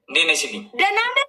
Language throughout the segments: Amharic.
እንዴት ነሽልኝ? ደህና ነህ?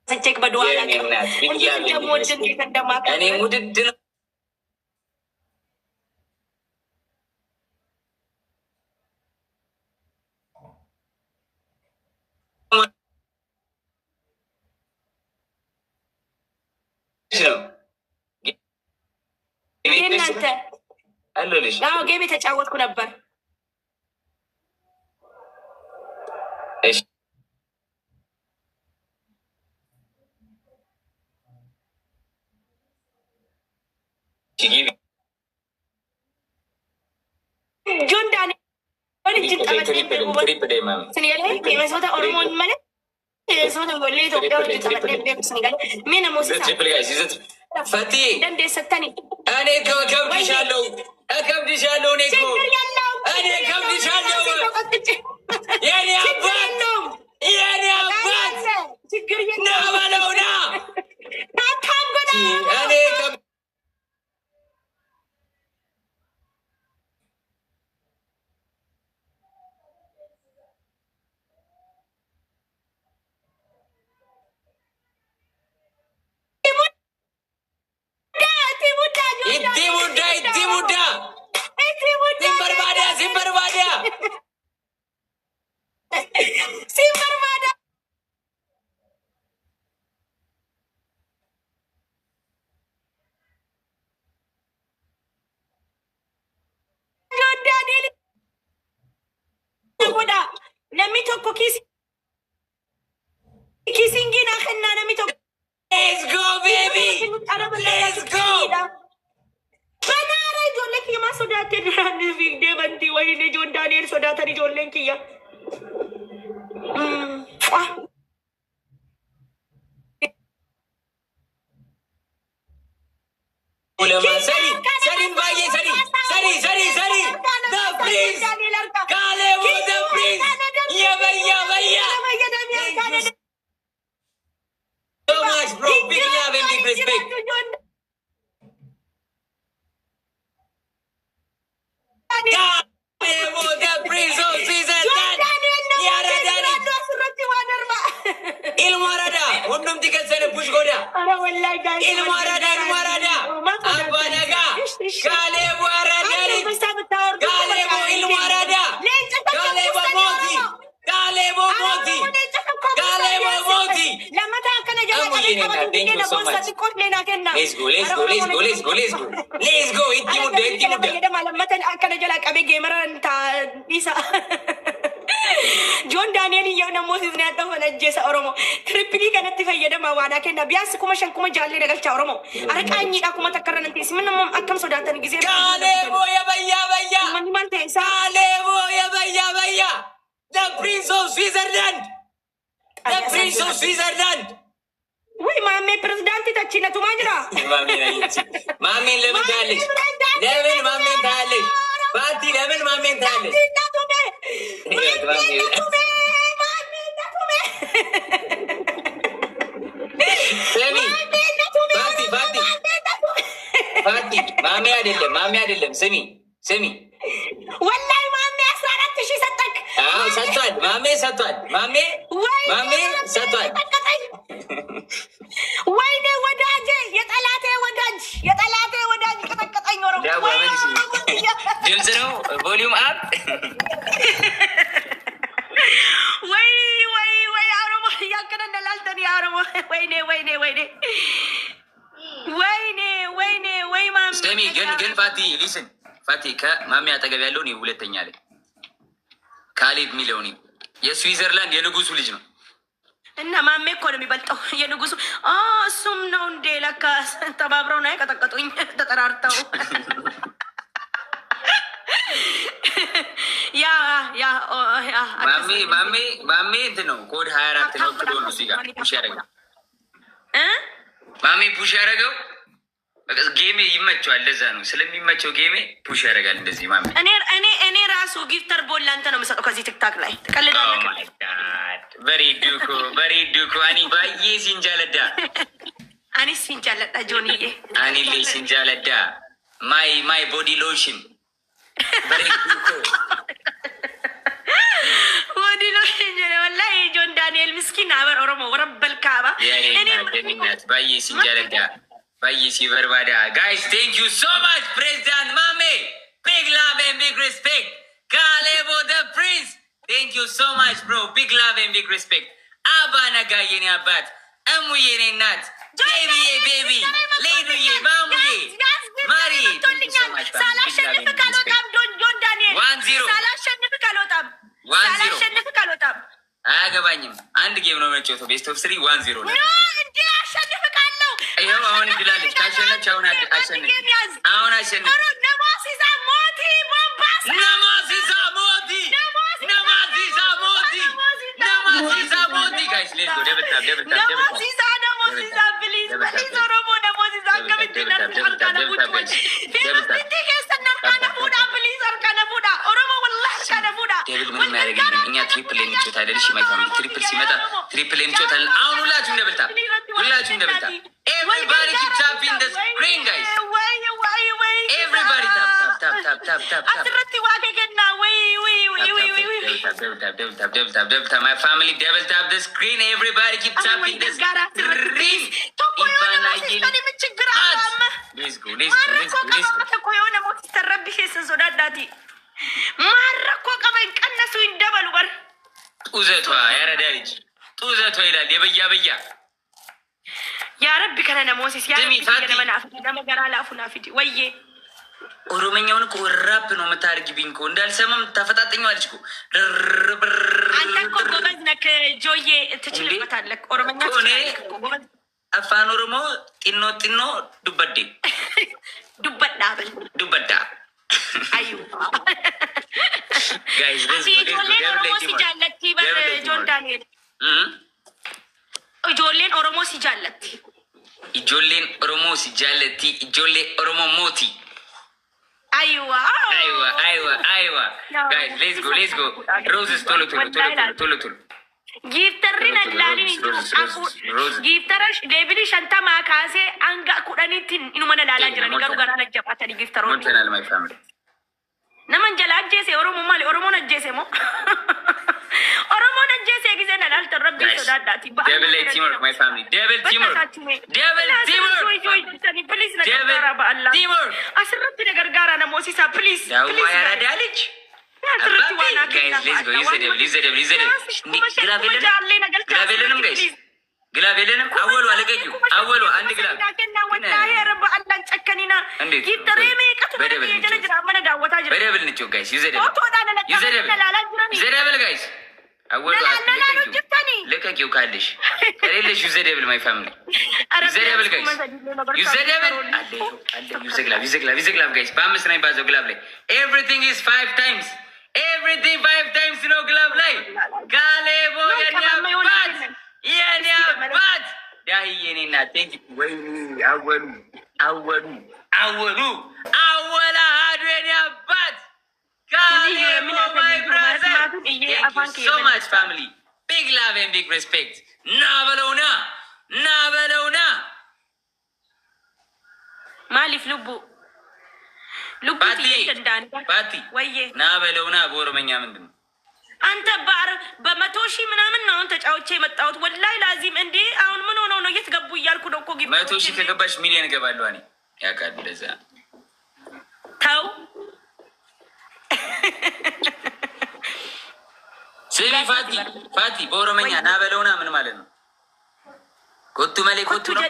ስቼክ በደዋላ እንደምወድ እንዴት እንደማከ እኔ ውድድ ነው እናንተ አለልሽ። አዎ ጌም የተጫወትኩ ነበር። እሺ ጆን ዳንኤል ኦሮሞን ማለት ፈቲ እኔ እከብድሻለሁ እከብድሻለሁ እኔ እኮ እኔ እከብድሻለሁ የኔ አባት የኔ አባት ና በለው ና እኔ Namni tokko kiisiin kennaa namni tokko. Let's go baby. Let's go. Banaara ijoollee kiyya maa sodaattee duraan fiigdee bantii wayii ijoon Daani'el sodaatan ijoolleen kiyya. Sarin baay'ee sari. The prince. Kaleebo the prince. Yabaya. So much bro. Big love and big respect. Kaleebo the prince of Switzerland. Yaradani. Ilmarada. Hundum tikasane push goda. Ilmarada. Abanaga. Kaleebo aradani. Kaleebo ilmarada. Kaleebo moti. Let's go. Itti John Daniel yow na Moses ne atafa na jesa Oromo tripli kanatti fayyadama waada kenna bias kuma shan kuma jalle daga cha Oromo arqanyi da kuma takarran tis min mom akkam sodatan gize Kaleebo ya baya man man te sa Kaleebo ya baya the prince of Switzerland ወይ ማሜ ፕሬዝዳንት ታችና ቱማጅራ ማሜ ለምን ታለሽ ባቲ ለምን ማሜን ታለሽ ባቲ ማሜ አይደለም ስሚ ወላሂ ማሜ 14,000 ሰጠክ ሰጥቷል ማሜ ሰጥቷል ወይኔ ወዳጄ የጠላቴ ወዳጅ ቀጠቀጠኝ ኦሮሞ ድምፅ ነው ቮሊዩም አፕ ወይ ኦሮሞ ያከነላልተን ኦሮሞ ወይኔ ማሜ ስሚ ግን ፋቲ ከማሜ አጠገብ ያለው ነው ሁለተኛ ላይ ካሌብ ሚለው ነው የስዊዘርላንድ የንጉሱ ልጅ ነው እና ማሜ እኮ ነው የሚበልጠው የንጉሱ እሱም ነው እንዴ ለካ ተባብረው ነው የቀጠቀጡኝ ተጠራርተው ማሜ እንትን ነው ኮድ 24 ነው ክዶ ነው ሲጋ ፑሽ ያደረገው ማሜ ፑሽ ያደረገው ጌሜ ይመቸዋል ለዛ ነው ስለሚመቸው ጌሜ ፑሽ ያደርጋል እንደዚህ ማሜ እኔ ራሱ ጊፍተር ቦል አንተ ነው የምሰጠው ከዚህ ቲክታክ ላይ ትቀልዳለህ በሬዱኮ አኒ ባዬ ሲንጃለዳ አኒስ ሲንጃለዳ ጆኒዬ አኒሌ ሲንጃለዳ ማይ ቦዲ ሎሽን በሬዱኮ የኔናት ባዬ ሲንጀረዳ ባዬ ሲበርባዳ ጋይስ ቴንክ ዩ ሶ ማች ፕሬዚዳንት ማሜ ቢግ ላቭ ኤንድ ቢግ ሪስፔክት ካሌቦ ደ ፕሪንስ ቴንክ ዩ ሶ ማች ብሮ ቢግ ላቭ ኤንድ ቢግ ሪስፔክት አባ ነጋ የኔ አባት እሙዬ የኔ እናት ቤቢዬ ቤቢ ሌዱዬ ማሙዬ ማሪ ሳላሸንፍ ካልወጣም ጆን ዳንኤል 1-0 ሳላሸንፍ ካልወጣም አያገባኝም። አንድ ጌም ነው መጫወተው። ቤስት ኦፍ 3 1-0 ነው እንዴ? አሸንፍካለሁ። ይኸው አሁን እንድላለች ካሸነች አሁን አሸነች። አሁን አሸነች። ነማሲዛ ሞቲ ሞምባሳ ነማሲዛ ሞቲ ነማሲዛ ሞቲ ነማሲዛ ሞቲ ጋይስ ሌትስ ጎ ደብል ታፕ ነማሲዛ ፕሊዝ ፕሊዝ ኦሮሞ ነማሲዛ ከብድና አርካነ ቡዳ ዴብቲ ከሰና አርካነ ቡዳ ፕሊዝ አርካነ ቡዳ ኦሮሞ ወላሂ አርካነ ቡዳ ዴቪድ ምንም ያደርግልኝ። እኛ ትሪፕል እንጫወታለን። እሺ ማይታም ትሪፕል ሲመጣ ትሪፕል እንጫወታለን። አሁን ሁላችሁም ደብል ታፕ everybody keep tapping the screen guys everybody tap አትረቲ ዋገገና ወይ double tap my family double tap the screen everybody keep tapping the screen let's go ማረኮ ቀበን ቀነሱ እንደበሉ በር ጡዘቷ ያረዳ ልጅ ጡዘቷ ይላል የበያ ያ ረቢ ከነነ ሞሲስ ያ ረቢ ከነመና አፍዲ ደመገራ ላፉና አፍዲ ወዬ ኦሮመኛውን እኮ ራፕ ነው የምታደርጊብኝ እኮ እንዳልሰማም ታፈጣጥኛለች እኮ አንተ እኮ ጎበዝ ነክ ጆዬ ትችልበታለህ ኦሮመኛ አፋን ኦሮሞ ጢኖ ዱበዴ ዱበዳ በል ዱበዳ አዩ ጋይስ ጆን ዳንኤል ijoolleen oromoo si jaallatti ijoollee oromoo mooti aywa guys let's go roses tolo giiftarrin allaalin giiftara deebili shantamaa kaasee hanga kudhaniitti inuma ilaalaa jiranii garuu garaa najjabaatanii giiftaroonni naman jala ajjeese oromoo maali oromoon ajjeese moo oromoon ajjeese gisee nadaalta rabbii sodaadhaati double teamwork my family double teamwork asirratti na gargaara namoosisaa please daawwaa yaaradaa lich ግላብ የለንም። አወሉ አንድ ግላብ በደብል ንጭው ጋይስ ዩዘደብል ጋይስ አወሉ ልቀቂው ካለሽ ከሌለሽ ዩዘደብል ማይ ፋሚሊ ዩዘደብል ጋይስ ዩዘደብል ዩዘግላብ ጋይስ በ5 ነው ባዘው ግላብ ላይ ኤቭሪቲንግ ኢዝ 5 ታይምስ ኤቭሪቲንግ 5 ታይምስ ነው ግላብ ላይ ጋሌቦ የኔ አባት ዳሂ የኔ እናት ቴንክ ወይ አወሉ አወላሃዱ የኔ አባት ጋሌቦ ማይ ብራዘር ሶ ማች ፋሚሊ ቢግ ላቭ ኤንድ ቢግ ሬስፔክት ና በለውና ማሊፍ ልቡ ባቲ ና በለውና በኦሮመኛ ምንድን ነው? አንተ በመቶ ሺህ ምናምን ነው አሁን ተጫውቼ የመጣሁት ወላሂ ላዚም እንዴ አሁን ምን ሆነው ነው የት ገቡ እያልኩ ነው እኮ 100 ሺህ ከገባሽ ሚሊዮን እገባለሁ እኔ ያውቃል እንደዛ ተው ስሚ ፋቲ በኦሮመኛ ና በለውና ምን ማለት ነው? ኮቱ መሌ ኮቱ ነው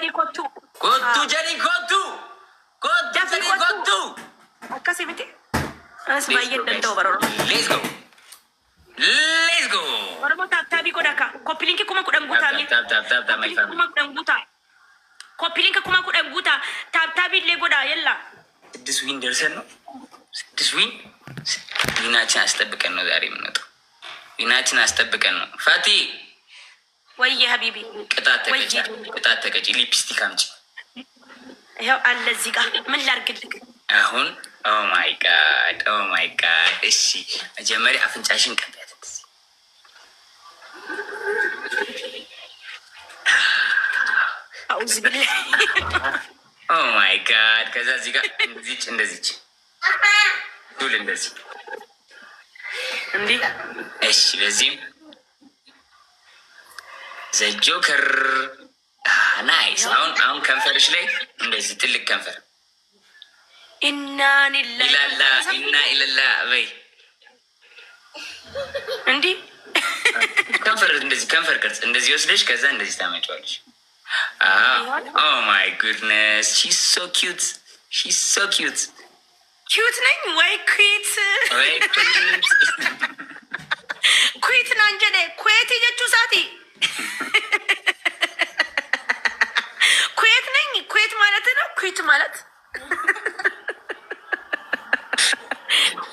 ኮቱ አካሴ ቤቴ አስባዬ እንደው በረሮ ሌትስ ጎ ኦሮሞ ታብታቢ ጎዳካ ኮፒሊንክ ኩማ ኩደን ጉታ ኮፒሊንክ ኩማ ኩደን ጉታ ታብታቢ ለጎዳ የላ 6 ዊን ደርሰን ነው 6 ዊን ዊናችን አስጠብቀን ነው ዛሬ የምንወጣው ዊናችን አስጠብቀን ነው ፋቲ ወይ ሀቢቢ ቅጣት ተቀጪ ሊፕስቲክ አምጪ ይኸው አለ እዚህ ጋር ምን ላድርግልህ አሁን ኦ ማይ ጋድ እሺ መጀመሪያ አፍንጫሽን ቀቢያት አውዝ ቢላህ ኦ ማይ ጋድ ከዛ እዚህ ጋር እንደዚች ዱል እንደዚህ እንዴ እሺ በዚህም ዘጆከር ናይስ። አሁን ከንፈርሽ ላይ እንደዚህ ትልቅ ከንፈር ኢና ኢለላ በይ እንዲህ ከንፈር እንደዚህ ከንፈር ቅርጽ እንደዚህ ወስደሽ ከዛ እንደዚህ ታመጪዋለሽ። ኦ ማይ ጉድነስ ሺስ ሶ ኪዩት ሺስ ሶ ኪዩት። ኪዩት ነኝ ወይ ኩዊት ኩዊት ና እንጀዴ ኩዌት ጀቹ ሳቲ ኩዌት ነኝ። ኩዌት ማለት ነው። ኩዊት ማለት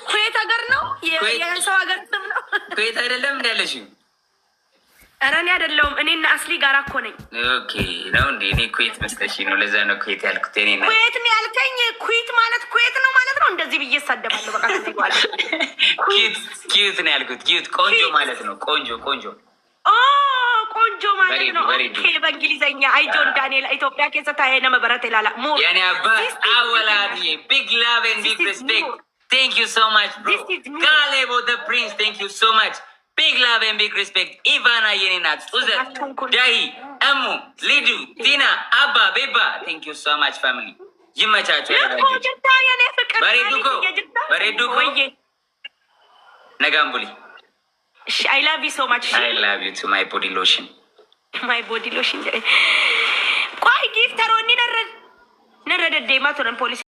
ኩዌት ሀገር ነው። የሰው ሀገር ስም ነው። ኩዌት አይደለም እንዲ ያለሽ? ኧረ እኔ አይደለሁም። እኔና አስሊ ጋር እኮ ነኝ። ኦኬ ነው እንዴ? እኔ ኩዌት መስለሽ ነው። ለዛ ነው ኩዌት ያልኩት። እኔ ነው ኩዌት ነው ያልከኝ። ኩዌት ማለት ኩዌት ነው ማለት ነው። እንደዚህ ብዬ እሳደባለሁ። በቃ ከዚህ በኋላ ኪዩት ነው ያልኩት። ኪዩት ቆንጆ ማለት ነው። ቆንጆ ቆንጆ ቆንጆ ማለት ነው። ኦኬ በእንግሊዘኛ አይጆን ዳንኤል ኢትዮጵያ ከሰታ ሄነ መበረት ይላል። የኔ አባት አወላቢ ቢግ ላቭ ኤንድ ቢግ ሪስፔክት ቴንክ ዩ ሶ ማች ብሮ ካሌቦ ዘ ፕሪንስ ቴንክ ዩ ሶ ማች ቢግ ላቭ ኤንድ ቢግ ሪስፔክት ኢቫና የኔ ናት ኡዘር ዳይ እሙ ሊዱ ቲና አባ ቤባ ቴንክ ዩ ሶ ማች ፋሚሊ ይመቻችሁ። በሬዱኮ ነጋምቡሊ I love you so much. I love you too, my body lotion. My body lotion. Why give Taroni? Narada Dema to the police.